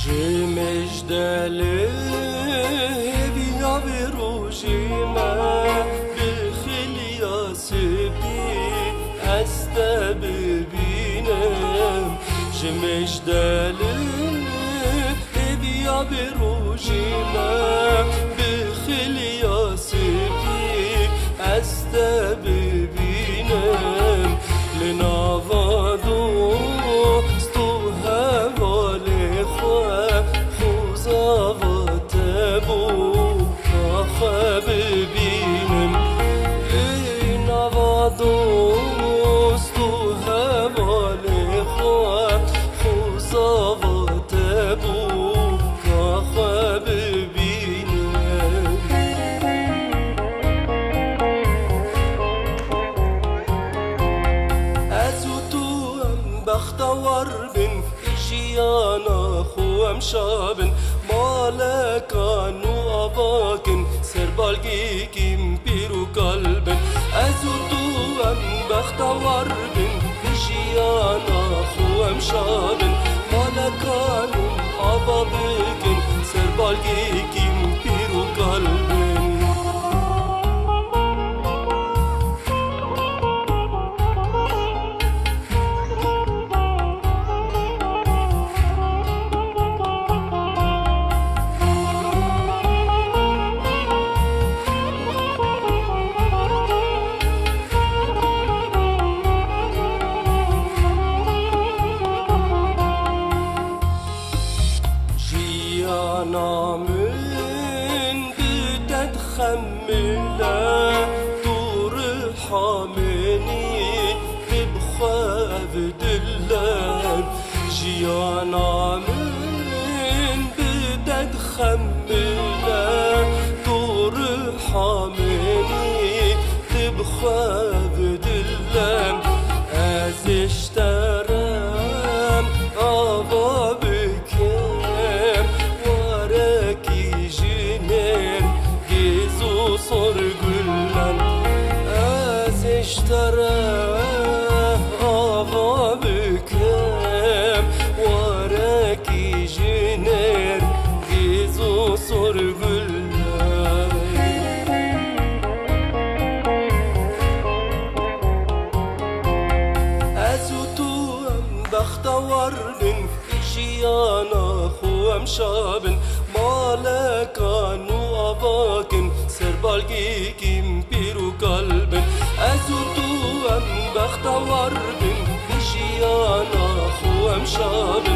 جمجدله بیا به روژی من بخیلیا سپی هسته ببینم جمجدله بیا به روژی من بخیلیا سپی هسته ببینم لنوادو ببینم ای نوادوست و حوال خواه خوزاوات بود خواه ببینم از تو هم بختوار بین جیانا خوام شابن مالکان و آباکن سربالگی کم پیرو قلبن از تو هم بختوار بین جیانا خوام شابن مالکان و آباکن سربالگی کم پیرو قلبن نامن بتتخمله دور حامني ببخاف دلان جيانا من بتتخمله دور حامني ببخاف دلان از اشترم آبا بكم sorgulan az iştara ava bükem varaki jiner gizu sorgulan az utuam bakhtavar bin jiyana khuam shabin مالکان و آباکن سربالگی کم پیرو قلبن از تو هم بختوار بین پیشیانا خوام شابن